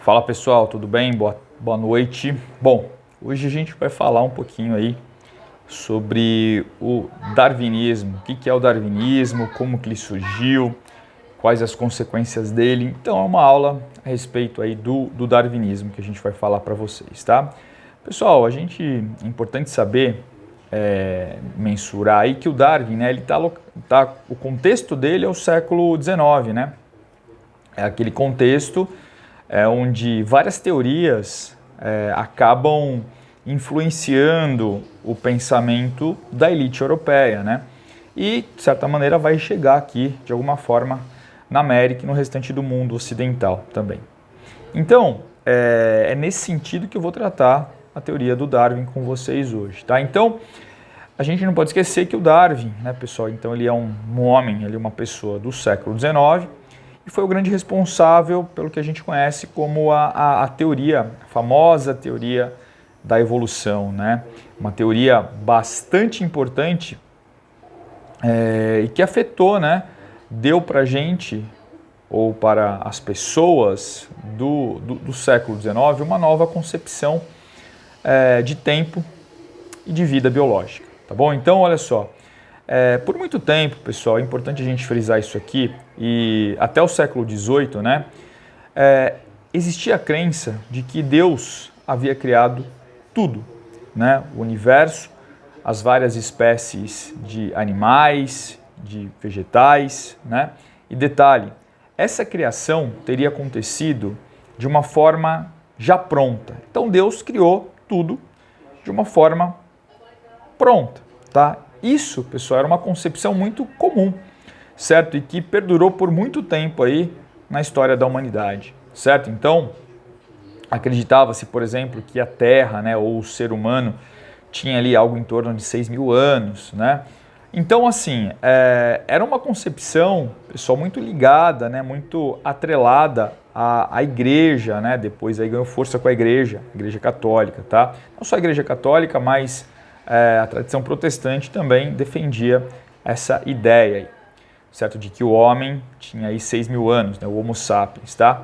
Fala pessoal, tudo bem? Boa noite. Bom, hoje a gente vai falar um pouquinho aí sobre o darwinismo. O que é o darwinismo, como que ele surgiu, quais as consequências dele. Então é uma aula a respeito aí do darwinismo que a gente vai falar para vocês, tá? Pessoal, é importante saber, mensurar aí que o Darwin, né, o contexto dele é o século XIX, né? É aquele contexto onde várias teorias acabam influenciando o pensamento da elite europeia, né? E, de certa maneira, vai chegar aqui, de alguma forma, na América e no restante do mundo ocidental também. Então, é nesse sentido que eu vou tratar a teoria do Darwin com vocês hoje, tá? Então, a gente não pode esquecer que o Darwin, né, pessoal, então ele é um homem, ele é uma pessoa do século XIX, e foi o grande responsável pelo que a gente conhece como a teoria, a famosa teoria da evolução, né? Uma teoria bastante importante e que afetou, né? Deu para a gente, ou para as pessoas do século XIX, uma nova concepção de tempo e de vida biológica, tá bom? Então, olha só. Por muito tempo, pessoal, é importante a gente frisar isso aqui, e até o século XVIII, né, existia a crença de que Deus havia criado tudo, né, o universo, as várias espécies de animais, de vegetais, né, e detalhe, essa criação teria acontecido de uma forma já pronta. Então Deus criou tudo de uma forma pronta, tá? Isso, pessoal, era uma concepção muito comum, certo? E que perdurou por muito tempo aí na história da humanidade, certo? Então, acreditava-se, por exemplo, que a Terra, né, ou o ser humano, tinha ali algo em torno de 6.000 anos, né? Então, assim, era uma concepção, pessoal, muito ligada, né, muito atrelada à igreja, né? Depois aí ganhou força com a igreja católica, tá? Não só a igreja católica, mas a tradição protestante também defendia essa ideia aí, certo? De que o homem tinha aí 6.000 anos, né? O Homo sapiens, tá?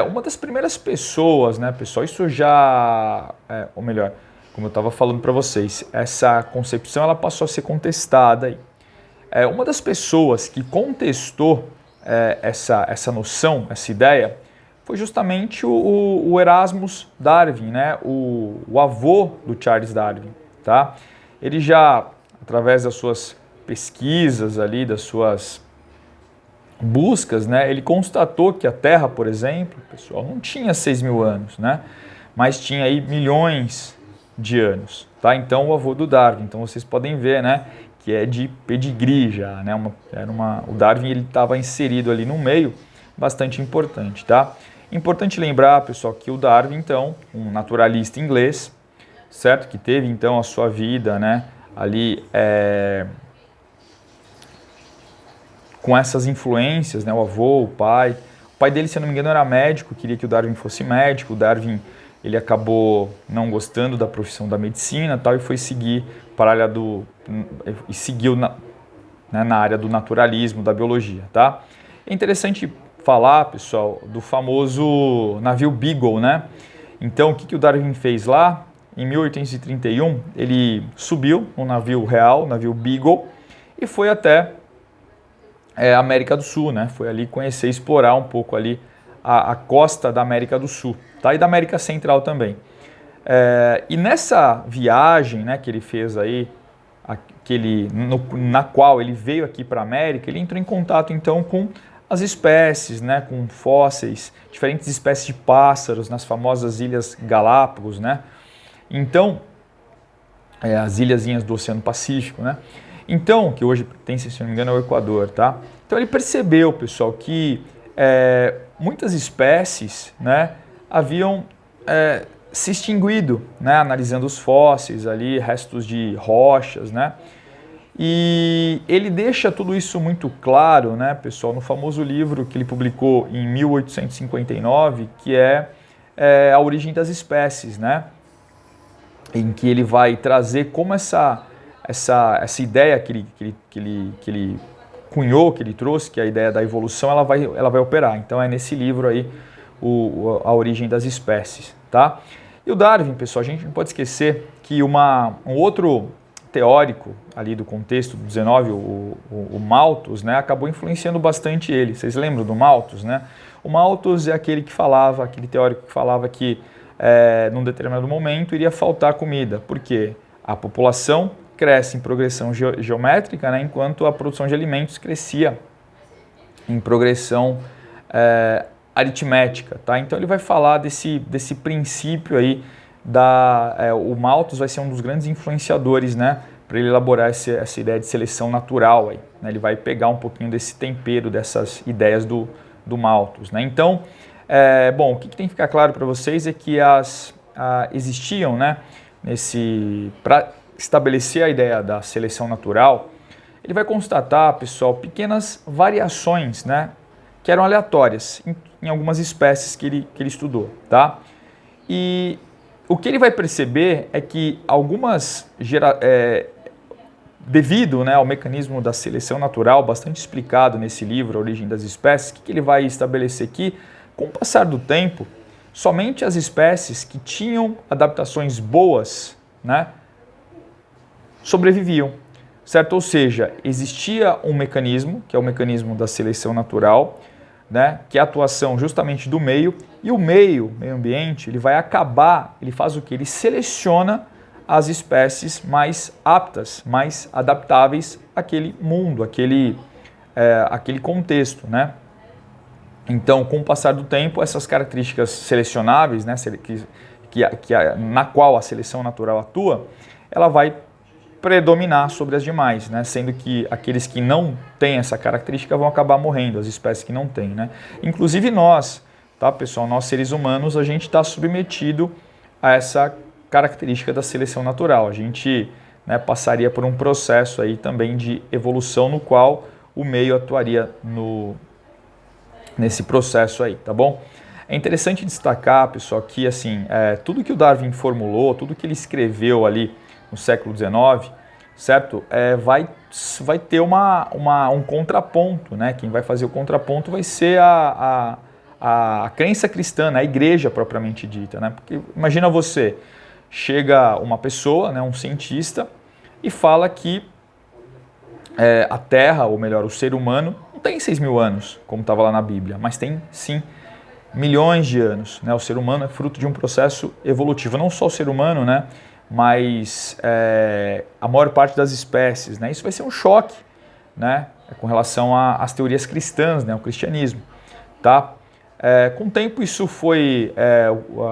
Uma das primeiras pessoas, né, pessoal, isso já, ou melhor, como eu estava falando para vocês, essa concepção ela passou a ser contestada aí. Uma das pessoas que contestou essa noção, essa ideia, foi justamente o Erasmus Darwin, né? O avô do Charles Darwin. Tá? Ele já, através das suas pesquisas ali, das suas buscas, né, ele constatou que a Terra, por exemplo, pessoal, não tinha 6.000 anos, né, mas tinha aí milhões de anos. Tá? Então, o avô do Darwin, então vocês podem ver, né, que é de pedigree já, né, o Darwin estava inserido ali no meio, bastante importante. Tá? Importante lembrar, pessoal, que o Darwin, então, um naturalista inglês, certo? Que teve então a sua vida, né, ali com essas influências, né, o avô, o pai. O pai dele, se eu não me engano, era médico, queria que o Darwin fosse médico. O Darwin, ele acabou não gostando da profissão da medicina, tal, e foi seguir para a área e seguiu na área do naturalismo, da biologia, tá? É interessante falar, pessoal, do famoso navio Beagle, né? Então, o que o Darwin fez lá? Em 1831, ele subiu um navio real, o navio Beagle, e foi até a América do Sul, né? Foi ali conhecer, explorar um pouco ali a costa da América do Sul, tá? E da América Central também. E nessa viagem, né, que ele fez aí, na qual ele veio aqui para a América, ele entrou em contato então com as espécies, né, com fósseis, diferentes espécies de pássaros nas famosas Ilhas Galápagos, né? Então, as ilhazinhas do Oceano Pacífico, né? Então, que hoje pertence, se não me engano, ao Equador, tá? Então ele percebeu, pessoal, que muitas espécies, né, haviam se extinguido, né, analisando os fósseis ali, restos de rochas, né? E ele deixa tudo isso muito claro, né, pessoal, no famoso livro que ele publicou em 1859, que é A Origem das Espécies, né? Em que ele vai trazer como essa ideia que ele cunhou, que ele trouxe, que é a ideia da evolução, ela vai operar. Então é nesse livro aí a origem das espécies, tá? E o Darwin, pessoal, a gente não pode esquecer que um outro teórico ali do contexto do 19, o Malthus, né, acabou influenciando bastante ele. Vocês lembram do Malthus, né? O Malthus é aquele teórico que falava que num determinado momento iria faltar comida. Por quê? A população cresce em progressão geométrica, né, enquanto a produção de alimentos crescia em progressão aritmética, tá? Então ele vai falar desse princípio aí o Malthus vai ser um dos grandes influenciadores, né, para ele elaborar essa ideia de seleção natural aí, né? Ele vai pegar um pouquinho desse tempero dessas ideias do Malthus, né? Então, bom, o que tem que ficar claro para vocês é que existiam, né, para estabelecer a ideia da seleção natural, ele vai constatar, pessoal, pequenas variações, né, que eram aleatórias em algumas espécies que ele estudou, tá? E o que ele vai perceber é que devido, né, ao mecanismo da seleção natural, bastante explicado nesse livro, A Origem das Espécies, o que ele vai estabelecer aqui? Com o passar do tempo, somente as espécies que tinham adaptações boas, né, sobreviviam, certo? Ou seja, existia um mecanismo, que é o mecanismo da seleção natural, né, que é a atuação justamente do meio, e o meio ambiente, ele faz o que? Ele seleciona as espécies mais aptas, mais adaptáveis àquele mundo, àquele contexto, né? Então, com o passar do tempo, essas características selecionáveis, né, na qual a seleção natural atua, ela vai predominar sobre as demais, né? Sendo que aqueles que não têm essa característica vão acabar morrendo, as espécies que não têm, né? Inclusive nós, tá, pessoal? Nós, seres humanos, a gente está submetido a essa característica da seleção natural. A gente, né, passaria por um processo aí também de evolução no qual o meio atuaria nesse processo aí, tá bom? É interessante destacar, pessoal, que assim, tudo que o Darwin formulou, tudo que ele escreveu ali no século XIX, certo? Vai ter um contraponto, né? Quem vai fazer o contraponto vai ser a crença cristã, né? A igreja propriamente dita, né? Porque imagina você, chega uma pessoa, né, um cientista, e fala que a Terra, ou melhor, o ser humano, não tem 6.000 anos, como estava lá na Bíblia, mas tem sim milhões de anos, né? O ser humano é fruto de um processo evolutivo, não só o ser humano, né, mas a maior parte das espécies, né? Isso vai ser um choque, né, com relação às teorias cristãs, né, ao cristianismo, tá? Com o tempo isso foi,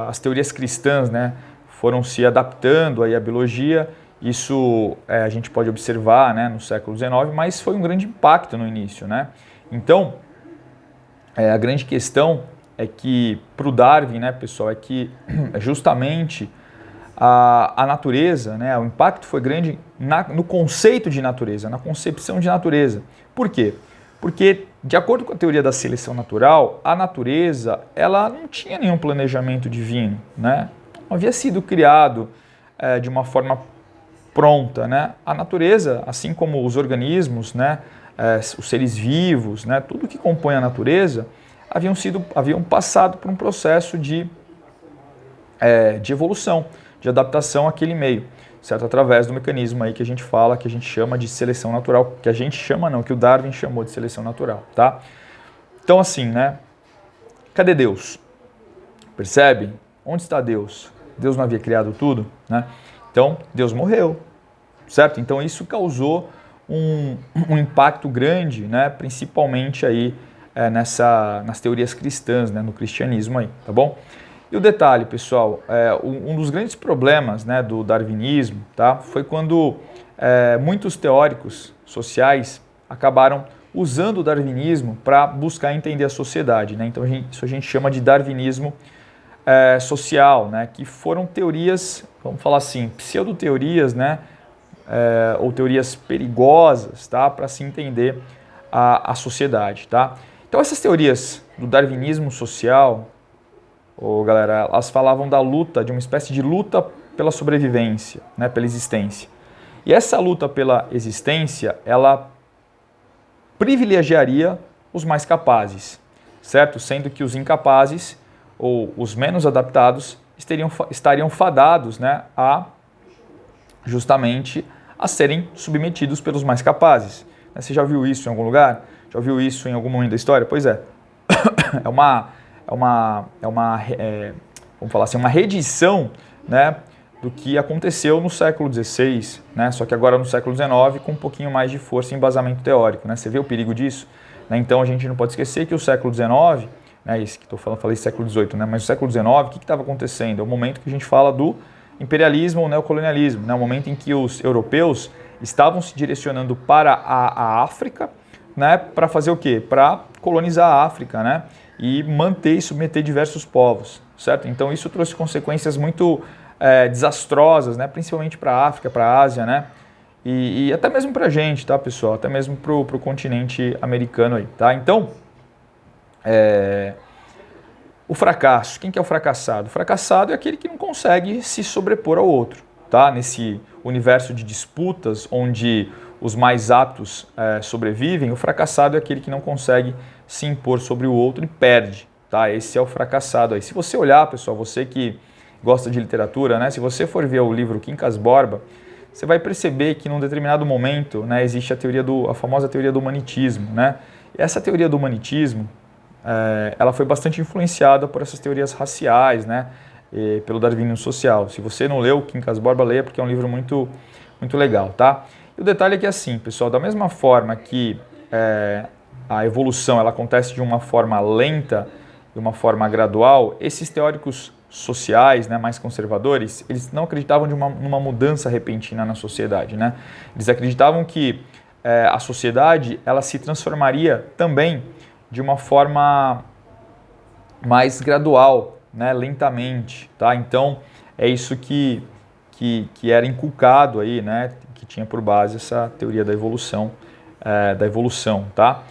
as teorias cristãs, né, foram se adaptando aí à biologia. Isso a gente pode observar, né, no século XIX, mas foi um grande impacto no início, né? Então, a grande questão é que, para o Darwin, né, pessoal, é que justamente a natureza, né, o impacto foi grande no conceito de natureza, na concepção de natureza. Por quê? Porque, de acordo com a teoria da seleção natural, a natureza ela não tinha nenhum planejamento divino, né? Não havia sido criado de uma forma pronta, né? A natureza, assim como os organismos, né, os seres vivos, né, tudo que compõe a natureza, haviam passado por um processo de evolução, de adaptação àquele meio, certo? Através do mecanismo aí que a gente fala, que a gente chama de seleção natural, que o Darwin chamou de seleção natural, tá? Então assim, né, cadê Deus? Percebe? Onde está Deus? Deus não havia criado tudo, né? Então, Deus morreu, certo? Então isso causou um impacto grande, né, principalmente aí nas teorias cristãs, né, no cristianismo aí, tá bom? E o detalhe, pessoal, um dos grandes problemas, né, do darwinismo, tá, foi quando muitos teóricos sociais acabaram usando o darwinismo para buscar entender a sociedade, né? Então isso a gente chama de darwinismo social, né, que foram teorias, vamos falar assim, pseudo-teorias, né, ou teorias perigosas, tá, para se entender a sociedade, tá? Então essas teorias do darwinismo social, galera, elas falavam da luta, de uma espécie de luta pela sobrevivência, né, pela existência. E essa luta pela existência, ela privilegiaria os mais capazes, certo? Sendo que os incapazes, ou os menos adaptados estariam fadados, né, justamente a serem submetidos pelos mais capazes. Você já viu isso em algum lugar? Já viu isso em algum momento da história? Pois é. Vamos falar assim, uma reedição, né, do que aconteceu no século XVI, né, só que agora no século XIX com um pouquinho mais de força e embasamento teórico, né? Você vê o perigo disso? Né? Então a gente não pode esquecer que o século XIX, né, esse que estou falando, falei século XVIII, né, mas o século XIX, o que estava acontecendo? É o momento que a gente fala do imperialismo ou neocolonialismo, né, o momento em que os europeus estavam se direcionando para a África, né, para fazer o quê? Para colonizar a África, né, e manter e submeter diversos povos, certo? Então isso trouxe consequências muito desastrosas, né, principalmente para a África, para a Ásia, né, e até mesmo para a gente, tá, pessoal? Até mesmo para o continente americano aí, tá? Então, o fracasso. Quem que é o fracassado? O fracassado é aquele que não consegue se sobrepor ao outro, tá? Nesse universo de disputas onde os mais aptos sobrevivem, o fracassado é aquele que não consegue se impor sobre o outro e perde, tá? Esse é o fracassado aí. Se você olhar, pessoal, você que gosta de literatura, né? Se você for ver o livro Quincas Borba, você vai perceber que num determinado momento, né, existe a famosa teoria do humanitismo, né? E essa teoria do humanitismo, ela foi bastante influenciada por essas teorias raciais, né, pelo darwinismo social. Se você não leu Quincas Borba, leia, porque é um livro muito, muito legal, tá? E o detalhe é que assim, pessoal, da mesma forma que a evolução ela acontece de uma forma lenta, de uma forma gradual, esses teóricos sociais, né, mais conservadores, eles não acreditavam numa mudança repentina na sociedade, né? Eles acreditavam que a sociedade ela se transformaria também de uma forma mais gradual, né, lentamente, tá? Então é isso que era inculcado aí, né, que tinha por base essa teoria da evolução, tá?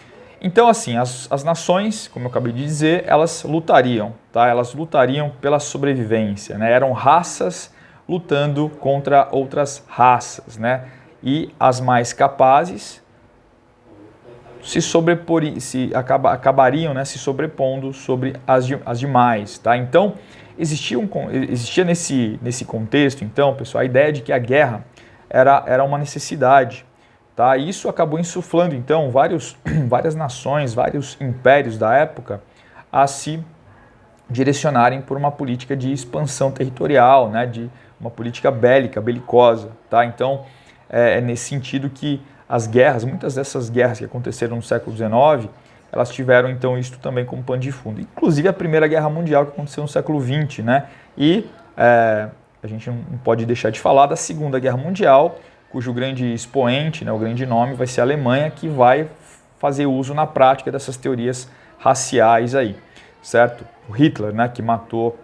Então assim, as nações, como eu acabei de dizer, elas lutariam, tá? Elas lutariam pela sobrevivência, né? Eram raças lutando contra outras raças, né? E as mais capazes acabariam, né, se sobrepondo sobre as demais, tá? Então, existia nesse contexto, então, pessoal, a ideia de que a guerra era uma necessidade, tá? E isso acabou insuflando, então, várias nações, vários impérios da época a se direcionarem por uma política de expansão territorial, né, de uma política belicosa, tá? Então, é nesse sentido que as guerras, muitas dessas guerras que aconteceram no século XIX, elas tiveram então isto também como pano de fundo. Inclusive a Primeira Guerra Mundial que aconteceu no século XX, né? E a gente não pode deixar de falar da Segunda Guerra Mundial, cujo grande expoente, né, o grande nome vai ser a Alemanha, que vai fazer uso na prática dessas teorias raciais aí, certo? O Hitler, né, que matou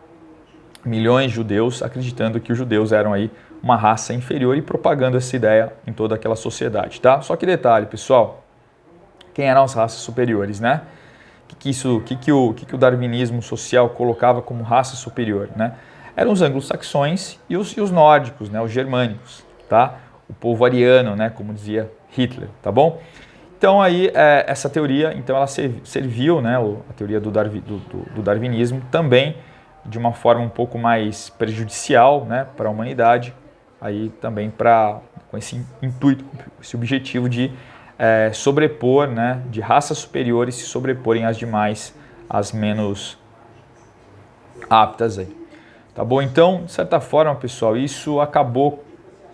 milhões de judeus, acreditando que os judeus eram aí uma raça inferior e propagando essa ideia em toda aquela sociedade, tá? Só que detalhe, pessoal, quem eram as raças superiores, né? O que o darwinismo social colocava como raça superior, né? Eram os anglo-saxões e os nórdicos, né? Os germânicos, tá? O povo ariano, né? Como dizia Hitler, tá bom? Então aí essa teoria, então ela serviu, né? A teoria do darwinismo também de uma forma um pouco mais prejudicial, né? Para a humanidade, aí também com esse intuito, esse objetivo de sobrepor, né, de raças superiores se sobreporem às demais, as menos aptas aí. Tá bom? Então, de certa forma, pessoal, isso acabou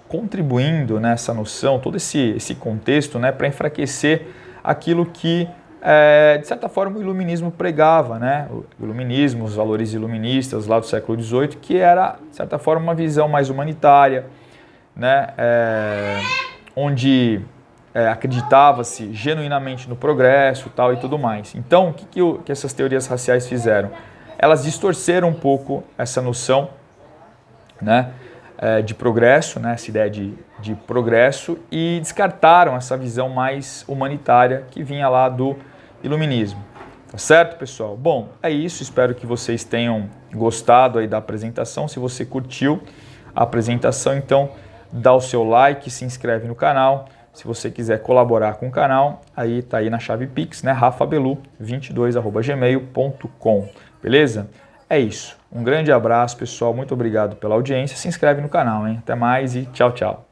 contribuindo nessa noção, todo esse contexto, né, para enfraquecer aquilo que, de certa forma, o iluminismo pregava, né? O iluminismo, os valores iluministas lá do século XVIII, que era, de certa forma, uma visão mais humanitária, né? Onde acreditava-se genuinamente no progresso, tal e tudo mais. Então, o que essas teorias raciais fizeram? Elas distorceram um pouco essa noção, né, de progresso, né, essa ideia de progresso, e descartaram essa visão mais humanitária que vinha lá do iluminismo. Tá certo, pessoal? Bom, é isso. Espero que vocês tenham gostado aí da apresentação. Se você curtiu a apresentação, então dá o seu like, se inscreve no canal. Se você quiser colaborar com o canal, aí tá aí na chave Pix, né? rafabelu22@gmail.com, beleza? É isso. Um grande abraço, pessoal. Muito obrigado pela audiência. Se inscreve no canal, hein? Até mais e tchau, tchau.